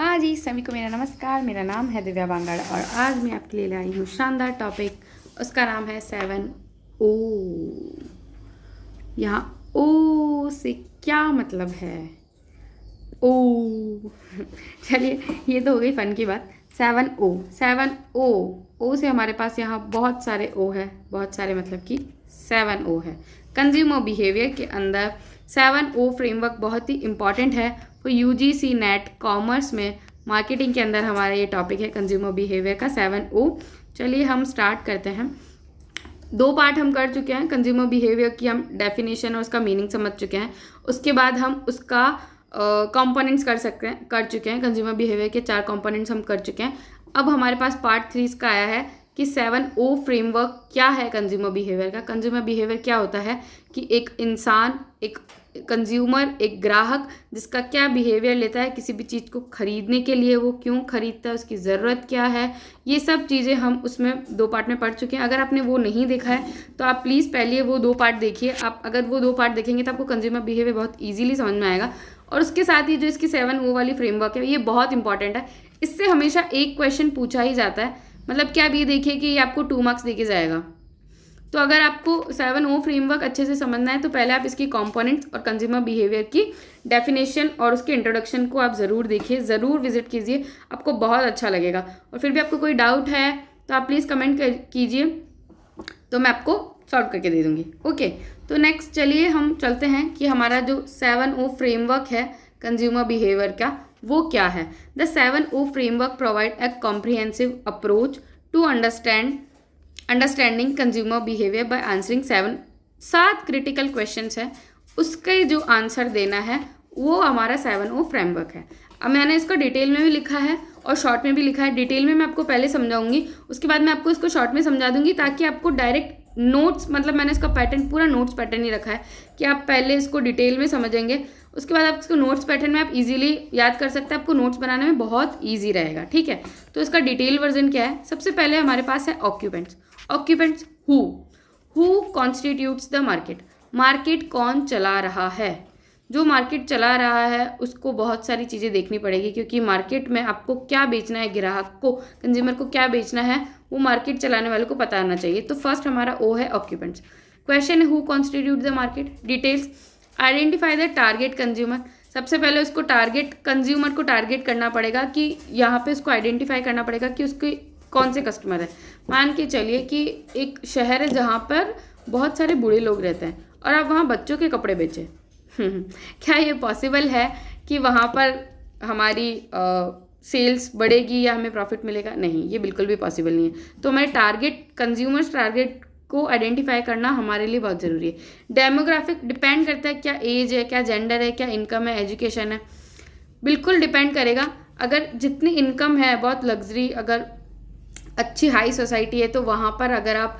हाँ जी, सभी को मेरा नमस्कार। मेरा नाम है दिव्या बांगड़ और आज मैं आपके लिए लाई हूँ शानदार टॉपिक। उसका नाम है 7O। यहाँ ओ से क्या मतलब है? ओ चलिए, ये तो हो गई फन की बात। 7O ओ से हमारे पास यहाँ बहुत सारे ओ है, बहुत सारे मतलब कि 7O है। कंज्यूमर बिहेवियर के अंदर 7O फ्रेमवर्क बहुत ही इंपॉर्टेंट है। तो UGC नेट कॉमर्स में मार्केटिंग के अंदर हमारा ये टॉपिक है कंज्यूमर बिहेवियर का 7O। चलिए हम स्टार्ट करते हैं। 2 पार्ट हम कर चुके हैं। कंज्यूमर बिहेवियर की हम डेफिनेशन और उसका मीनिंग समझ चुके हैं। उसके बाद हम उसका कंपोनेंट्स कर चुके हैं। कंज्यूमर बिहेवियर के 4 कंपोनेंट्स हम कर चुके हैं। अब हमारे पास पार्ट 3 इसका आया है कि 7O फ्रेमवर्क क्या है कंज्यूमर बिहेवियर का। कंज्यूमर बिहेवियर क्या होता है कि एक इंसान, एक कंज्यूमर, एक ग्राहक जिसका क्या बिहेवियर लेता है किसी भी चीज़ को खरीदने के लिए, वो क्यों खरीदता है, उसकी ज़रूरत क्या है, ये सब चीज़ें हम उसमें 2 पार्ट में पढ़ चुके हैं। अगर आपने वो नहीं देखा है तो आप प्लीज़ पहले वो 2 पार्ट देखिए। आप अगर वो 2 पार्ट देखेंगे तो आपको कंज्यूमर बिहेवियर बहुत ईजिली समझ में आएगा। और उसके साथ ही जो इसकी 7O वाली फ्रेमवर्क है ये बहुत इंपॉर्टेंट है। इससे हमेशा एक क्वेश्चन पूछा ही जाता है। मतलब क्या, आप ये देखिए कि ये आपको 2 मार्क्स देके जाएगा। तो अगर आपको 7O फ्रेमवर्क अच्छे से समझना है तो पहले आप इसकी कंपोनेंट्स और कंज्यूमर बिहेवियर की डेफिनेशन और उसके इंट्रोडक्शन को आप ज़रूर देखिए, ज़रूर विजिट कीजिए, आपको बहुत अच्छा लगेगा। और फिर भी आपको कोई डाउट है तो आप प्लीज़ कमेंट कीजिए, तो मैं आपको सॉल्व करके दे दूँगी। ओके, तो नेक्स्ट चलिए हम चलते हैं कि हमारा जो 7O फ्रेमवर्क है कंज्यूमर बिहेवियर का वो क्या है। The 7O framework provide a comprehensive approach to understanding consumer behaviour by answering 7 critical questions है, उसके जो आंसर देना है वो हमारा 7O फ्रेमवर्क है। अब मैंने इसको डिटेल में भी लिखा है और शॉर्ट में भी लिखा है। डिटेल में मैं आपको पहले समझाऊंगी, उसके बाद मैं आपको इसको शॉर्ट में समझा दूंगी ताकि आपको डायरेक्ट नोट्स, मतलब मैंने इसका पैटर्न पूरा नोट्स पैटर्न ही रखा है कि आप पहले इसको डिटेल में समझेंगे, उसके बाद आप इसको नोट्स पैटर्न में आप इजीली याद कर सकते हैं। आपको नोट्स बनाने में बहुत ईजी रहेगा, ठीक है। तो इसका डिटेल वर्जन क्या है? सबसे पहले हमारे पास है occupants. Who constitutes the market. Market कौन चला रहा है? जो मार्केट चला रहा है उसको बहुत सारी चीज़ें देखनी पड़ेगी, क्योंकि मार्केट में आपको क्या बेचना है, ग्राहक को, कंज्यूमर को क्या बेचना है, वो मार्केट चलाने वाले को पता होना चाहिए। तो फर्स्ट हमारा ओ है ऑक्यूपेंट्स। क्वेश्चन है who constitute the market. Details, identify the target consumer. सबसे पहले उसको टारगेट कंज्यूमर को टारगेट करना पड़ेगा कि यहाँ पे उसको आइडेंटिफाई करना पड़ेगा कि उसके कौन से कस्टमर है। मान के चलिए कि एक शहर है जहाँ पर बहुत सारे बूढ़े लोग रहते हैं और आप वहाँ बच्चों के कपड़े बेचें। क्या ये पॉसिबल है कि वहाँ पर हमारी सेल्स बढ़ेगी या हमें प्रॉफिट मिलेगा? नहीं, ये बिल्कुल भी पॉसिबल नहीं है। तो हमारे कंज्यूमर्स टारगेट को आइडेंटिफाई करना हमारे लिए बहुत ज़रूरी है। डेमोग्राफिक डिपेंड करता है, क्या एज है, क्या जेंडर है, क्या इनकम है, एजुकेशन है, बिल्कुल डिपेंड करेगा। अगर जितनी इनकम है, बहुत लग्जरी, अगर अच्छी हाई सोसाइटी है तो वहाँ पर अगर आप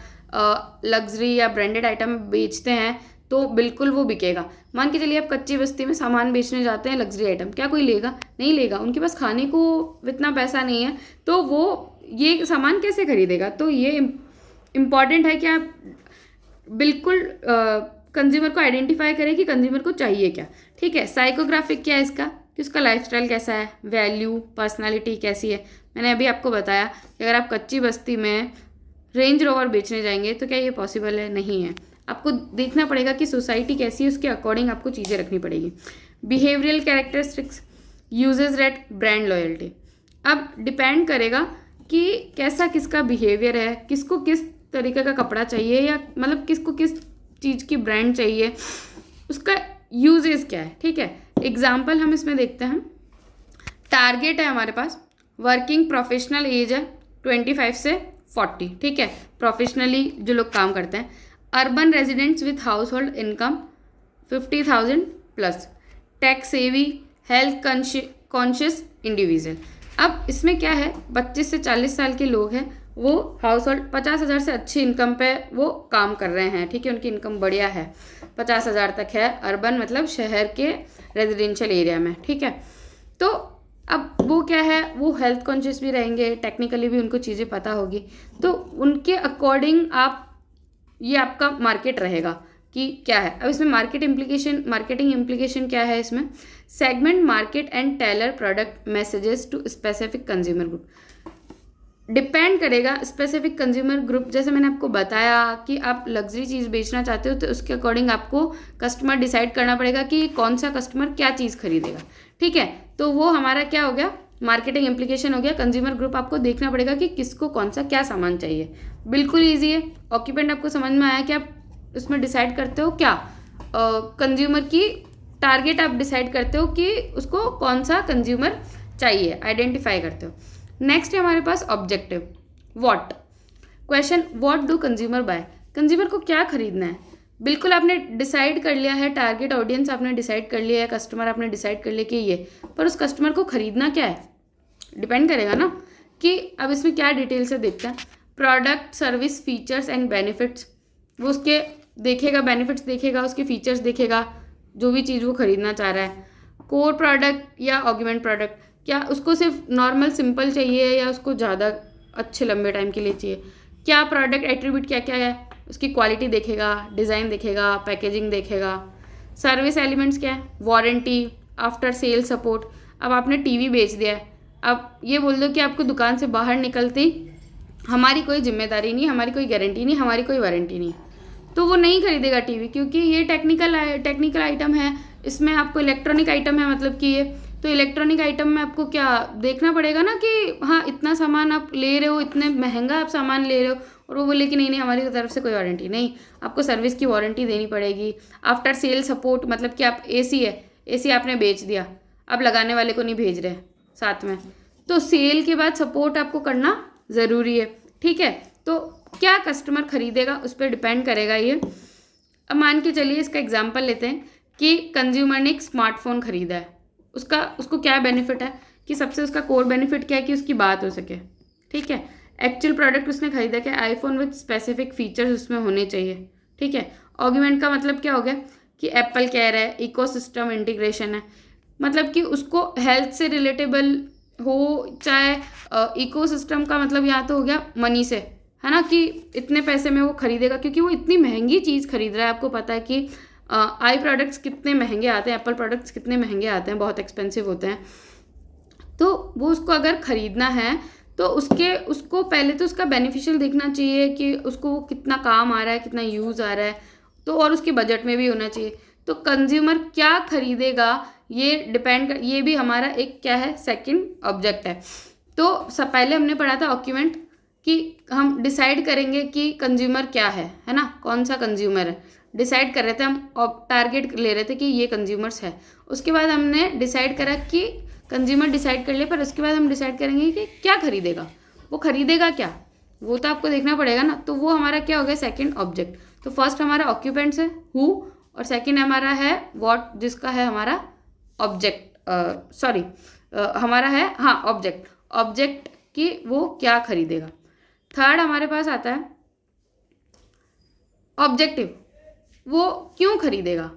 लग्जरी या ब्रांडेड आइटम बेचते हैं तो बिल्कुल वो बिकेगा। मान के चलिए आप कच्ची बस्ती में सामान बेचने जाते हैं, लग्जरी आइटम, क्या कोई लेगा? नहीं लेगा, उनके पास खाने को इतना पैसा नहीं है, तो वो ये सामान कैसे खरीदेगा? तो ये इम्पॉर्टेंट है कि आप बिल्कुल कंज्यूमर को आइडेंटिफाई करें कि कंज्यूमर को चाहिए क्या, ठीक है। साइकोग्राफिक क्या है इसका, कि उसका लाइफस्टाइल कैसा है, वैल्यू, पर्सनालिटी कैसी है। मैंने अभी आपको बताया कि अगर आप कच्ची बस्ती में रेंज रोवर बेचने जाएंगे तो क्या ये पॉसिबल है? नहीं है। आपको देखना पड़ेगा कि सोसाइटी कैसी है, उसके अकॉर्डिंग आपको चीज़ें रखनी पड़ेगी। Behavioural characteristics, uses rate, brand loyalty. अब डिपेंड करेगा कि कैसा किसका बिहेवियर है, किसको किस तरीके का कपड़ा चाहिए, या मतलब किसको किस चीज़ की ब्रांड चाहिए, उसका यूजेस क्या है, ठीक है। एग्जाम्पल हम इसमें देखते हैं। टारगेट है हमारे पास, वर्किंग प्रोफेशनल एज है 25 से 40, ठीक है, प्रोफेशनली जो लोग काम करते हैं। Urban residents with house hold income 50,000 plus, tech savvy, health conscious individual. अब इसमें क्या है, 25 से 40 साल के लोग हैं, वो हाउस होल्ड 50,000 से अच्छी इनकम पे वो काम कर रहे हैं, ठीक है, उनकी इनकम बढ़िया है, 50,000 तक है। अर्बन मतलब शहर के रेजिडेंशियल एरिया में, ठीक है। तो अब वो क्या है, वो हेल्थ कॉन्शियस भी रहेंगे, टेक्निकली भी उनको चीज़ें पता होगी, तो उनके अकॉर्डिंग आप, ये आपका मार्केट रहेगा। कि क्या है। अब इसमें मार्केटिंग इम्प्लीकेशन क्या है इसमें, segment market and tailor product messages to specific consumer group. Depend करेगा स्पेसिफिक कंज्यूमर ग्रुप, जैसे मैंने आपको बताया कि आप लग्जरी चीज़ बेचना चाहते हो तो उसके अकॉर्डिंग आपको कस्टमर डिसाइड करना पड़ेगा कि कौन सा कस्टमर क्या चीज़ खरीदेगा, ठीक है। तो वो हमारा क्या हो गया, मार्केटिंग इम्प्लीकेशन हो गया। कंज्यूमर ग्रुप आपको देखना पड़ेगा कि किसको कौन सा क्या सामान चाहिए। बिल्कुल ईजी है। ऑक्यूपेंट आपको समझ में आया कि आप उसमें डिसाइड करते हो क्या, कंज्यूमर की टारगेट आप डिसाइड करते हो कि उसको कौन सा कंज्यूमर चाहिए, आइडेंटिफाई करते हो। नेक्स्ट है हमारे पास objective, what question, what do consumer buy, consumer को क्या खरीदना है। बिल्कुल आपने डिसाइड कर लिया है, टारगेट ऑडियंस आपने डिसाइड कर लिया है, कस्टमर आपने डिसाइड कर लिया कि ये, पर उस कस्टमर को खरीदना क्या है, डिपेंड करेगा ना कि अब इसमें क्या डिटेल से देखते हैं। Product, service, features and benefits, वो उसके देखेगा, बेनिफिट्स देखेगा, उसके फीचर्स देखेगा, जो भी चीज़ वो खरीदना चाह रहा है। कोर प्रोडक्ट या ऑगमेंट प्रोडक्ट, क्या उसको सिर्फ नॉर्मल सिंपल चाहिए या उसको ज़्यादा अच्छे लंबे टाइम के लिए चाहिए। क्या प्रोडक्ट एट्रीब्यूट क्या क्या है, उसकी क्वालिटी देखेगा, डिज़ाइन देखेगा, पैकेजिंग देखेगा। सर्विस एलिमेंट्स क्या है, वारंटी, आफ्टर सेल सपोर्ट। अब आपने टीवी बेच दिया है, अब ये बोल दो कि आपको दुकान से बाहर निकलते ही हमारी कोई जिम्मेदारी नहीं, हमारी कोई गारंटी नहीं, हमारी कोई वारंटी नहीं, तो वो नहीं खरीदेगा टीवी, क्योंकि ये टेक्निकल आइटम है, इसमें आपको इलेक्ट्रॉनिक आइटम है, मतलब कि ये तो इलेक्ट्रॉनिक आइटम में आपको क्या देखना पड़ेगा ना कि हाँ इतना सामान आप ले रहे हो, इतने महंगा आप सामान ले रहे हो, और वो बोले कि नहीं नहीं हमारी तरफ से कोई वारंटी नहीं, आपको सर्विस की वारंटी देनी पड़ेगी। आफ्टर सेल सपोर्ट, मतलब कि आप एसी है, एसी आपने बेच दिया, अब लगाने वाले को नहीं भेज रहे साथ में, तो सेल के बाद सपोर्ट आपको करना ज़रूरी है, ठीक है। तो क्या कस्टमर खरीदेगा उस पर डिपेंड करेगा ये। अब मान के चलिए इसका एग्जांपल लेते हैं कि कंज्यूमर ने एक स्मार्टफोन खरीदा है, उसको क्या बेनिफिट है कि सबसे उसका कोर बेनिफिट क्या है कि उसकी बात हो सके, ठीक है। एक्चुअल प्रोडक्ट उसने खरीदा क्या, आईफोन विद स्पेसिफिक फीचर्स उसमें होने चाहिए, ठीक है। ऑगमेंट का मतलब क्या हो गया कि एप्पल कह रहा है इकोसिस्टम इंटीग्रेशन है, मतलब कि उसको हेल्थ से रिलेटेबल हो, चाहे इकोसिस्टम का मतलब यहाँ तो हो गया मनी से, है ना, कि इतने पैसे में वो खरीदेगा, क्योंकि वो इतनी महंगी चीज़ खरीद रहा है। आपको पता है कि आई प्रोडक्ट्स कितने महंगे आते हैं, एप्पल प्रोडक्ट्स कितने महंगे आते हैं, बहुत एक्सपेंसिव होते हैं। तो वो उसको अगर ख़रीदना है तो उसको पहले तो उसका बेनिफिशियल देखना चाहिए कि उसको वो कितना काम आ रहा है, कितना यूज़ आ रहा है, तो और उसके बजट में भी होना चाहिए। तो कंज्यूमर क्या खरीदेगा ये भी हमारा एक क्या है, सेकंड ऑब्जेक्ट है। तो सब पहले हमने पढ़ा था ऑक्यूमेंट कि हम डिसाइड करेंगे कि कंज्यूमर क्या है ना, कौन सा कंज्यूमर है, डिसाइड कर रहे थे हम, टारगेट ले रहे थे कि ये कंज्यूमर्स है। उसके बाद हमने डिसाइड करा कि कंज्यूमर डिसाइड कर लिया, पर उसके बाद हम डिसाइड करेंगे कि क्या खरीदेगा, वो खरीदेगा क्या, वो तो आपको देखना पड़ेगा ना। तो वो हमारा क्या हो गया, सेकंड ऑब्जेक्ट। तो फर्स्ट हमारा ऑक्यूपेंट्स है हु, और सेकंड हमारा है व्हाट, जिसका है हमारा ऑब्जेक्ट, हमारा है हाँ ऑब्जेक्ट कि वो क्या खरीदेगा। थर्ड हमारे पास आता है ऑब्जेक्टिव, वो क्यों खरीदेगा।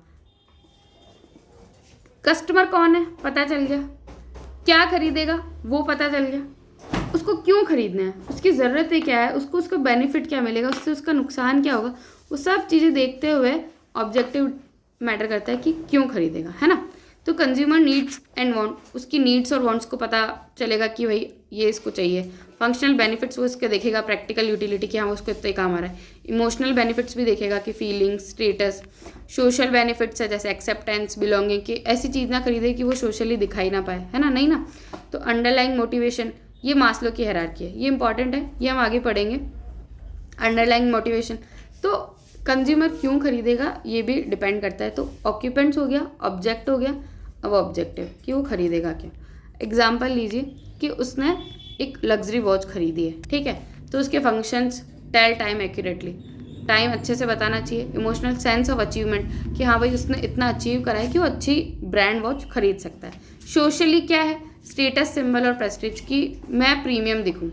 कस्टमर कौन है पता चल गया, क्या खरीदेगा वो पता चल गया, उसको क्यों खरीदना है, उसकी ज़रूरतें क्या है, उसका बेनिफिट क्या मिलेगा, उससे उसका नुकसान क्या होगा, वो सब चीज़ें देखते हुए ऑब्जेक्टिव मैटर करता है कि क्यों खरीदेगा, है ना। तो कंज्यूमर नीड्स एंड वांट, उसकी नीड्स और वांट्स को पता चलेगा कि भाई ये इसको चाहिए। फंक्शनल बेनिफिट्स वो इसके देखेगा, प्रैक्टिकल यूटिलिटी कि हाँ उसको इतना ही काम आ रहा है। इमोशनल बेनिफिट्स भी देखेगा कि फीलिंग्स, स्टेटस। सोशल बेनिफिट्स है जैसे एक्सेप्टेंस, बिलोंगिंग, कि ऐसी चीज़ ना खरीदे कि वो सोशली दिखाई ना पाए, है ना, नहीं ना। तो अंडरलाइंग मोटिवेशन, ये मास्लो की हायरार्की है, ये इंपॉर्टेंट है, ये हम आगे पढ़ेंगे। अंडरलाइंग मोटिवेशन, तो कंज्यूमर क्यों खरीदेगा ये भी डिपेंड करता है। तो ऑक्यूपेंट्स हो गया, ऑब्जेक्ट हो गया, अब ऑब्जेक्टिव कि वो खरीदेगा क्या। एग्जाम्पल लीजिए कि उसने एक लग्जरी वॉच खरीदी है, ठीक है, तो उसके functions, tell time accurately, time अच्छे से बताना चाहिए। इमोशनल सेंस ऑफ अचीवमेंट कि हाँ भाई उसने इतना अचीव करा है कि वो अच्छी ब्रांड वॉच खरीद सकता है। सोशली क्या है, स्टेटस सिंबल और प्रेस्टीज की मैं प्रीमियम दिखूँ।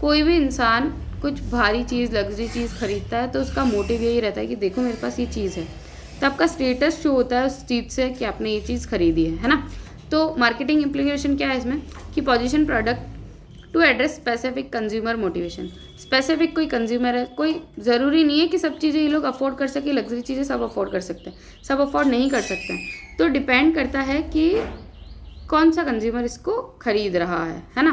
कोई भी इंसान कुछ भारी चीज़, लग्जरी चीज़ खरीदता है तो उसका मोटिव यही रहता है कि देखो मेरे पास ये चीज़ है, तो आपका स्टेटस शो होता है उस चीज़ से कि आपने ये चीज़ खरीदी है ना। तो मार्केटिंग इम्प्लीकेशन क्या है इसमें कि position product to address specific consumer motivation. Specific कोई कंज्यूमर है, कोई ज़रूरी नहीं है कि सब चीज़ें ये लोग अफोर्ड कर सके, लग्जरी चीज़ें सब अफोर्ड कर सकते हैं, सब अफोर्ड नहीं कर सकते हैं। तो डिपेंड करता है कि कौन सा कंज्यूमर इसको खरीद रहा है ना।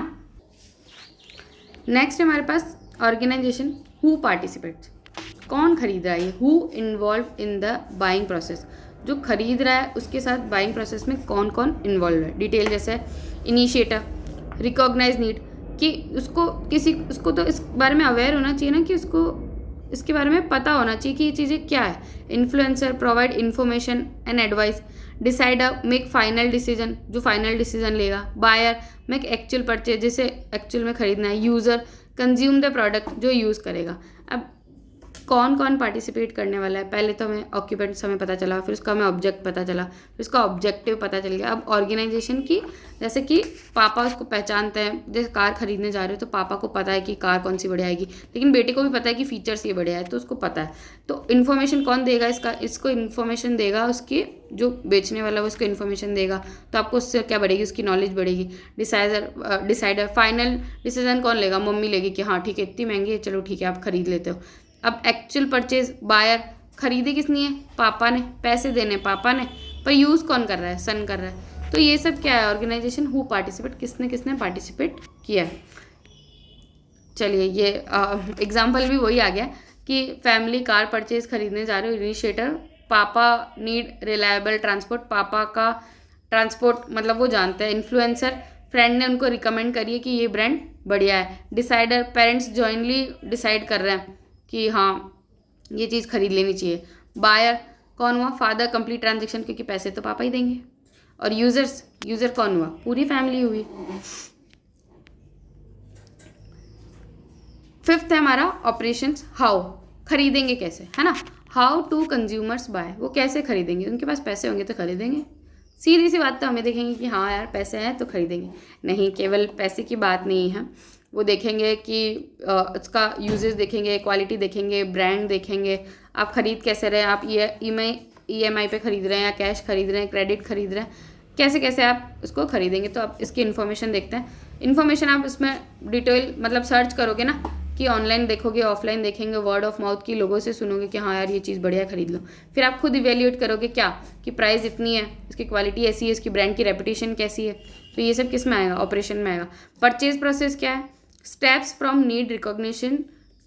नेक्स्ट हमारे पास ऑर्गेनाइजेशन हु पार्टिसिपेट्स, कौन खरीद रहा है, who involve in the buying process, जो खरीद रहा है उसके साथ बाइंग प्रोसेस में कौन कौन इन्वॉल्व है। डिटेल जैसे इनिशिएटर, रिकॉग्नाइज नीड, कि उसको तो इस बारे में अवेयर होना चाहिए ना, कि उसको इसके बारे में पता होना चाहिए कि ये चीज़ें क्या है। Influencer provide information and advice, decider make final decision, जो फाइनल डिसीजन लेगा। बायर मेक एक्चुअल परचेज, जिसे एक्चुअल में खरीदना है। यूज़र कंज्यूम द प्रोडक्ट, जो यूज़ करेगा। अब कौन कौन पार्टिसिपेट करने वाला है, पहले तो हमें ऑक्यूपेंट्स हमें पता चला, फिर उसका हमें ऑब्जेक्ट पता चला, फिर उसका ऑब्जेक्टिव पता चल गया। अब ऑर्गेनाइजेशन की, जैसे कि पापा उसको पहचानते हैं, जैसे कार खरीदने जा रहे हो तो पापा को पता है कि कार कौन सी बढ़िया आएगी, लेकिन बेटे को भी पता है कि फीचर्स ये बढ़िया है, तो उसको पता है। तो इन्फॉर्मेशन कौन देगा इसको इन्फॉर्मेशन देगा, उसकी जो बेचने वाला है उसको इन्फॉर्मेशन देगा, तो आपको उससे क्या बढ़ेगी, उसकी नॉलेज बढ़ेगी। डिसाइडर फाइनल डिसीजन कौन लेगा, मम्मी लेगी कि हाँ ठीक है इतनी महंगी है, चलो ठीक है आप खरीद लेते हो। अब एक्चुअल परचेज, बायर, खरीदे किसने है, पापा ने, पैसे देने पापा ने, पर यूज़ कौन कर रहा है, सन कर रहा है। तो ये सब क्या है, ऑर्गेनाइजेशन हु पार्टिसिपेट, किसने किसने पार्टिसिपेट किया है। चलिए ये एग्जाम्पल भी वही आ गया कि फैमिली कार परचेज खरीदने जा रहे हो, इनिशिएटर पापा नीड रिलायबल ट्रांसपोर्ट, पापा का ट्रांसपोर्ट मतलब वो जानते हैं। इन्फ्लुएंसर फ्रेंड ने उनको रिकमेंड करी है कि ये ब्रांड बढ़िया है। डिसाइडर पेरेंट्स जॉइनली डिसाइड कर रहे हैं कि हाँ ये चीज़ खरीद लेनी चाहिए। बायर कौन हुआ, फादर, कंप्लीट ट्रांजेक्शन, क्योंकि पैसे तो पापा ही देंगे। और यूज़र कौन हुआ, पूरी फैमिली हुई। फिफ्थ है हमारा ऑपरेशंस, हाउ, खरीदेंगे कैसे, है ना। हाउ टू कंज्यूमर्स बाय, वो कैसे खरीदेंगे, उनके पास पैसे होंगे तो खरीदेंगे। सीधी सी बात, तो हमें देखेंगे कि हाँ यार पैसे हैं तो खरीदेंगे, नहीं केवल पैसे की बात नहीं है, वो देखेंगे कि उसका यूजेस देखेंगे, क्वालिटी देखेंगे, ब्रांड देखेंगे। आप खरीद कैसे रहे हैं, आप EMI पे खरीद रहे हैं या कैश खरीद रहे हैं, क्रेडिट खरीद रहे हैं, कैसे कैसे आप उसको खरीदेंगे। तो आप इसकी इन्फॉर्मेशन देखते हैं। इन्फॉर्मेशन आप इसमें डिटेल मतलब सर्च करोगे ना, कि ऑनलाइन देखोगे, ऑफलाइन देखेंगे, वर्ड ऑफ माउथ की लोगों से सुनोगे कि हाँ यार ये चीज़ बढ़िया खरीद लो। फिर आप खुद इवेल्यूएट करोगे क्या, कि प्राइस इतनी है, इसकी क्वालिटी ऐसी है, इसकी ब्रांड की रेपुटेशन कैसी है। तो ये सब किस में आएगा, ऑपरेशन में आएगा। परचेज प्रोसेस क्या है, steps from need recognition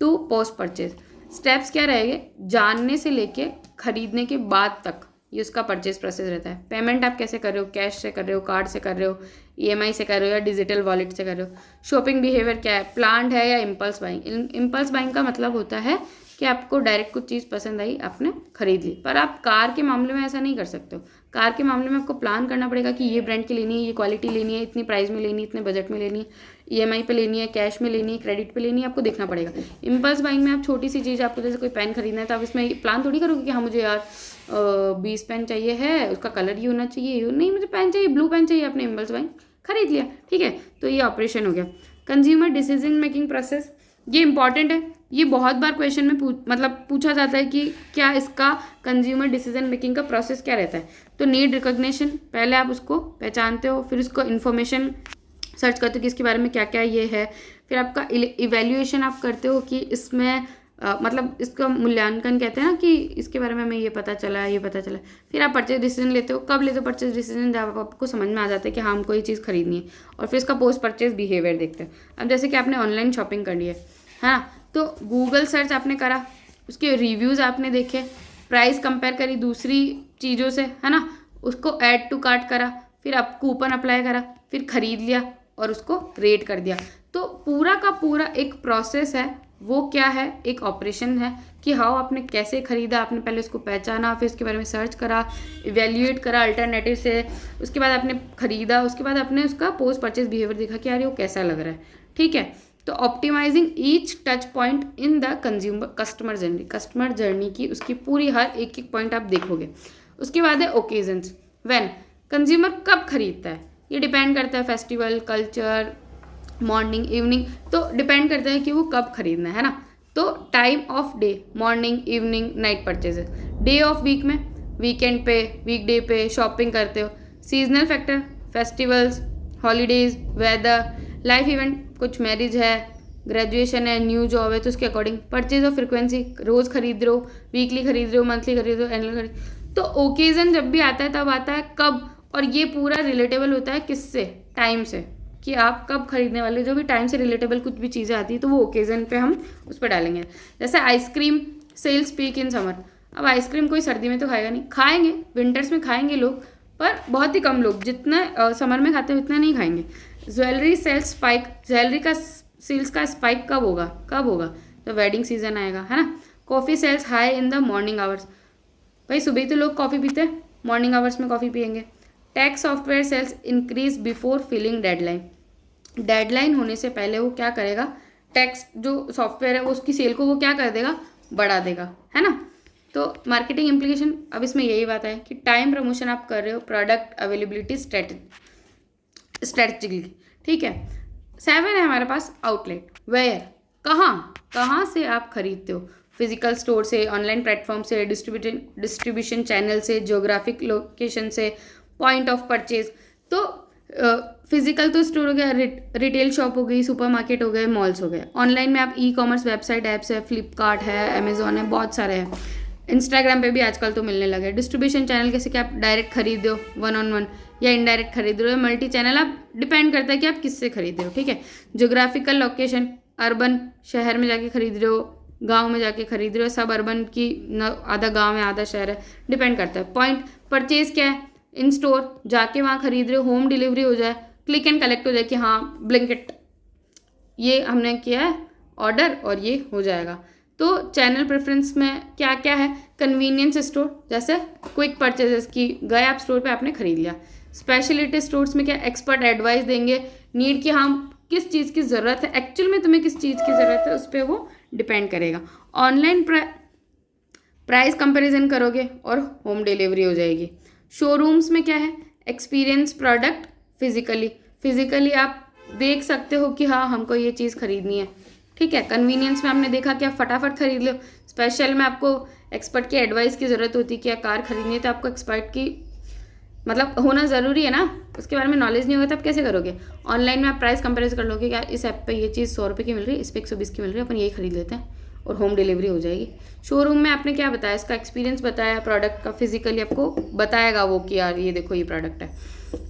to post purchase. Steps क्या रहेंगे, जानने से लेके खरीदने के बाद तक, ये उसका परचेज प्रोसेस रहता है। पेमेंट आप कैसे कर रहे हो, कैश से कर रहे हो, कार्ड से कर रहे हो, EMI से कर रहे हो या डिजिटल वॉलेट से कर रहे हो। शॉपिंग बिहेवियर क्या है, प्लान्ड है या इम्पल्स बाइंग। इम्पल्स बाइंग का मतलब होता है कि आपको डायरेक्ट कुछ चीज़ पसंद आई, आपने खरीद ली। पर आप कार के मामले में ऐसा नहीं कर सकते हो। कार के मामले में आपको प्लान करना पड़ेगा कि ये ब्रांड की लेनी है, ये क्वालिटी लेनी है, इतनी प्राइस में लेनी है, इतने बजट में लेनी है, EMI पे लेनी है, कैश में लेनी है, क्रेडिट पे लेनी है, आपको देखना पड़ेगा। इम्पल्स बाइंग में आप छोटी सी चीज़, आपको जैसे कोई पेन खरीदना है तो आप इसमें प्लान थोड़ी करोगे कि हाँ मुझे यार 20 पेन चाहिए है, उसका कलर ये होना चाहिए, नहीं मुझे पेन चाहिए, ब्लू पेन चाहिए, आपने इम्पल्स बाइंग खरीद लिया, ठीक है। तो ये ऑपरेशन हो गया। कंज्यूमर डिसीजन मेकिंग प्रोसेस, ये इंपॉर्टेंट है, ये बहुत बार क्वेश्चन में पूछा जाता है कि क्या इसका कंज्यूमर डिसीजन मेकिंग का प्रोसेस क्या रहता है। तो नीड रिकॉग्निशन, पहले आप उसको पहचानते हो, फिर उसको इन्फॉर्मेशन सर्च करते हो कि इसके बारे में क्या क्या ये है। फिर आपका इवेल्यूएशन आप करते हो कि इसमें मतलब इसका मूल्यांकन कहते हैं ना, कि इसके बारे में हमें ये पता चला है, ये पता चला। फिर आप परचेज डिसीजन लेते हो, कब लेते हो परचेज डिसीजन, जब आपको समझ में आ जाता है कि हाँ हमको ये चीज़ खरीदनी है। और फिर इसका पोस्ट परचेज बिहेवियर देखते हैं। अब जैसे कि आपने ऑनलाइन शॉपिंग करनी है ना, तो गूगल सर्च आपने करा, उसके रिव्यूज़ आपने देखे, प्राइस कंपेयर करी दूसरी चीज़ों से, है ना, उसको ऐड टू कार्ट करा, फिर आप कूपन अप्लाई करा, फिर खरीद लिया और उसको रेट कर दिया। तो पूरा का पूरा एक प्रोसेस है, वो क्या है, एक ऑपरेशन है कि हाउ आपने कैसे खरीदा। आपने पहले उसको पहचाना, फिर उसके बारे में सर्च करा, इवेल्यूएट करा अल्टरनेटिव से, उसके बाद आपने खरीदा, उसके बाद आपने उसका पोस्ट परचेज बिहेवियर देखा कि यार वो कैसा लग रहा है, ठीक है। तो optimising each touch point in the customer journey की उसकी पूरी हर एक एक पॉइंट आप देखोगे। उसके बाद है ओकेजन्स, व्हेन, कंज्यूमर कब खरीदता है, ये डिपेंड करता है, फेस्टिवल, कल्चर, मॉर्निंग, इवनिंग, तो डिपेंड करता है कि वो कब खरीदना है ना। तो time of day, morning, evening, night purchases. Day of week में, वीकेंड पे, वीकडे पे शॉपिंग करते हो। Seasonal factor, festivals, holidays, weather, life event, कुछ मैरिज है, ग्रेजुएशन है, न्यू जॉब है, तो उसके अकॉर्डिंग परचेज ऑफ फ्रिक्वेंसी, रोज़ खरीद रहे हो, वीकली खरीद रहे हो, मंथली खरीद रहे हो, एनुअल खरीद। तो ओकेज़न जब भी आता है तब आता है कब, और ये पूरा रिलेटेबल होता है किससे, टाइम से, कि आप कब खरीदने वाले, जो भी टाइम से रिलेटेबल कुछ भी चीज़ें आती है तो वो ओकेज़न पे हम उस पर डालेंगे। जैसे ice cream sales peak in summer. अब आइसक्रीम कोई सर्दी में तो खाएगा नहीं, खाएंगे विंटर्स में खाएंगे लोग, पर बहुत ही कम लोग, जितना समर में खाते हैं उतना नहीं खाएंगे। ज्वेलरी सेल्स स्पाइक, ज्वेलरी का सेल्स का स्पाइक कब होगा, तो वेडिंग सीजन आएगा, है ना। Coffee sales high in the morning hours, भाई सुबह ही तो लोग कॉफ़ी पीते हैं, मॉर्निंग आवर्स में कॉफ़ी पियेंगे। Tax software sales increase before filling deadline, deadline होने से पहले वो क्या करेगा, टैक्स जो सॉफ्टवेयर है वो उसकी सेल को वो क्या कर देगा, बढ़ा देगा, है ना। तो मार्केटिंग इम्प्लीकेशन, अब इसमें यही बात है कि टाइम प्रमोशन आप कर रहे हो, प्रोडक्ट अवेलेबिलिटी स्ट्रेटेजिकली, ठीक है। 7 है हमारे पास आउटलेट, वेयर, कहाँ से आप खरीदते हो, फिजिकल स्टोर से, ऑनलाइन प्लेटफॉर्म से, डिस्ट्रीब्यूशन चैनल से, ज्योग्राफिक लोकेशन से, पॉइंट ऑफ परचेज। तो फिजिकल तो स्टोर हो गया, रिटेल शॉप हो गई, सुपरमार्केट हो गए, मॉल्स हो गए। ऑनलाइन में आप ई कॉमर्स वेबसाइट ऐप्स है, फ्लिपकार्ट है, अमेजोन है, बहुत सारे हैं, इंस्टाग्राम पे भी आजकल तो मिलने लगे। डिस्ट्रीब्यूशन चैनल कैसे कि आप डायरेक्ट खरीद रहे हो 1-on-1, या इनडायरेक्ट खरीद रहे हो, मल्टी चैनल, आप डिपेंड करता है कि आप किससे खरीद रहे हो, ठीक है। ज्योग्राफिकल लोकेशन, अर्बन शहर में जाके खरीद रहे हो, गांव में जाके खरीद रहे हो, सब अर्बन की आधा गांव है आधा शहर है, डिपेंड करता है। पॉइंट परचेज क्या है, इन स्टोर जाके वहाँ खरीद रहे हो, होम डिलीवरी हो जाए, क्लिक एंड कलेक्ट हो जाए कि हाँ ब्लिंकिट ये हमने किया है ऑर्डर और ये हो जाएगा। तो चैनल प्रेफरेंस में क्या क्या है, कन्वीनियंस स्टोर, जैसे क्विक परचेजेस की गए आप स्टोर पे आपने खरीद लिया। स्पेशलिटी स्टोर्स में क्या, एक्सपर्ट एडवाइस देंगे, नीड की हाँ किस चीज़ की ज़रूरत है, एक्चुअल में तुम्हें किस चीज़ की ज़रूरत है उस पर वो डिपेंड करेगा। ऑनलाइन प्राइस कंपैरिजन करोगे और होम डिलीवरी हो जाएगी। शोरूम्स में क्या है, एक्सपीरियंस प्रोडक्ट फिजिकली आप देख सकते हो कि हाँ हमको ये चीज़ खरीदनी है, ठीक है। कन्वीनियंस में आपने देखा कि आप फटाफट खरीद लो। स्पेशल में आपको एक्सपर्ट की एडवाइस की ज़रूरत होती है कि कार खरीदनी है तो आपको एक्सपर्ट की मतलब होना ज़रूरी है ना, उसके बारे में नॉलेज नहीं होगा तो आप कैसे करोगे। ऑनलाइन में आप प्राइस कंपेयर कर लोगे कि यार इस ऐप पे ये चीज़ 100 रुपये की मिल रही है, इस पर 120 की मिल रही है, अपन यही खरीद लेते हैं और होम डिलीवरी हो जाएगी। शोरूम में आपने क्या बताया, इसका एक्सपीरियंस बताया, प्रोडक्ट का फिजिकली आपको बताएगा वो कि यार ये देखो ये प्रोडक्ट है।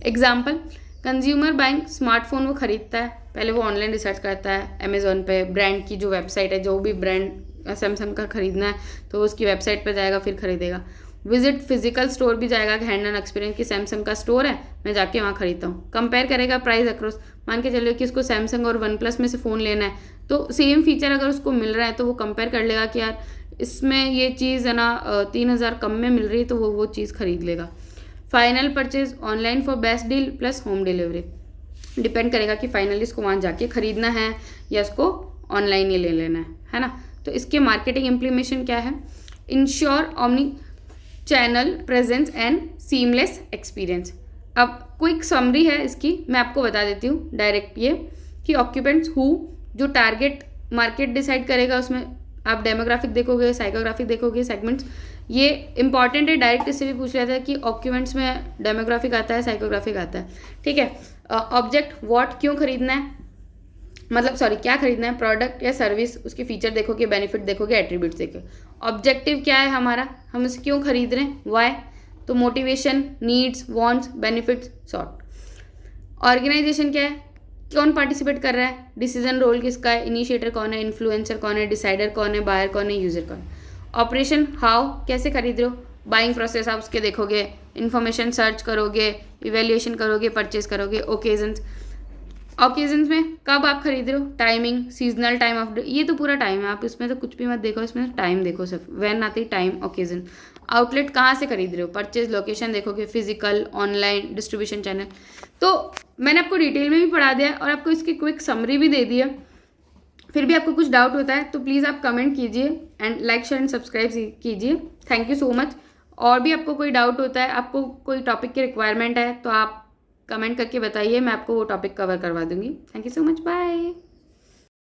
एग्जाम्पल, कंज्यूमर बाइंग स्मार्टफोन वो खरीदता है, पहले वो ऑनलाइन रिसर्च करता है अमेजोन पे, ब्रांड की जो वेबसाइट है, जो भी ब्रांड सैमसंग का खरीदना है तो उसकी वेबसाइट पर जाएगा फिर खरीदेगा। विजिट फिजिकल स्टोर भी जाएगा कि हैंड ऑन एक्सपीरियंस कि सैमसंग का स्टोर है मैं जाके वहाँ खरीदता हूँ। कंपेयर करेगा प्राइस अक्रॉस, मान के चलिए कि उसको सैमसंग और वन+ में से फ़ोन लेना है तो सेम फीचर अगर उसको मिल रहा है तो वो कंपेयर कर लेगा कि यार इसमें ये चीज़ है ना 3000 कम में मिल रही है तो वो चीज़ खरीद लेगा। Final purchase online for best deal plus home delivery, depend करेगा कि फाइनली इसको वहाँ जाके खरीदना है या इसको ऑनलाइन ही ले लेना है ना। तो इसके मार्केटिंग इम्प्लीमेशन क्या है, ensure omni channel presence and seamless experience. अब क्विक समरी है इसकी, मैं आपको बता देती हूँ डायरेक्ट ये कि ऑक्यूपेंट्स हु, जो टारगेट मार्केट डिसाइड करेगा, उसमें आप डेमोग्राफिक देखोगे, साइकोग्राफिक देखोगे, सेगमेंट्स, ये इंपॉर्टेंट है, डायरेक्ट इससे भी पूछ लिया था कि ऑक्यूपेंट्स में डेमोग्राफिक आता है, साइकोग्राफिक आता है, ठीक है। ऑब्जेक्ट व्हाट, क्यों खरीदना है, मतलब सॉरी क्या खरीदना है, प्रोडक्ट या सर्विस, उसके फीचर देखोगे, बेनिफिट देखोगे, एट्रीब्यूट्स देखोगे। ऑब्जेक्टिव क्या है हमारा, हम इसे क्यों खरीद रहे हैं, वाई, तो motivation, needs, wants, benefits, sort. Organisation क्या है, कौन पार्टिसिपेट कर रहा है, डिसीजन रोल किसका है, इनिशिएटर कौन है, इन्फ्लुएंसर कौन है, डिसाइडर कौन है, बायर कौन है, यूजर कौन है। ऑपरेशन हाउ, कैसे खरीद रहे हो, बाइंग प्रोसेस आप उसके देखोगे, इन्फॉर्मेशन सर्च करोगे, इवेल्युएशन करोगे, परचेज करोगे। ओकेजन्स में कब आप खरीद रहे हो, timing, seasonal time of day, ये तो पूरा टाइम है, आप इसमें तो कुछ भी मत देखो, इसमें टाइम देखो सिर्फ, व्हेन आती टाइम, ओकेजन। आउटलेट कहाँ से खरीद रहे हो, परचेज लोकेशन देखोगे, फिजिकल, ऑनलाइन, डिस्ट्रीब्यूशन चैनल। तो मैंने आपको डिटेल में भी पढ़ा दिया और आपको इसकी क्विक समरी भी दे दी है। फिर भी आपको कुछ डाउट होता है तो प्लीज़ आप कमेंट कीजिए and like share and subscribe कीजिए। Thank you so much. और भी आपको कोई डाउट होता है, आपको कोई टॉपिक की रिक्वायरमेंट है तो आप कमेंट करके बताइए, मैं आपको वो टॉपिक कवर करवा दूंगी। Thank you so much, bye.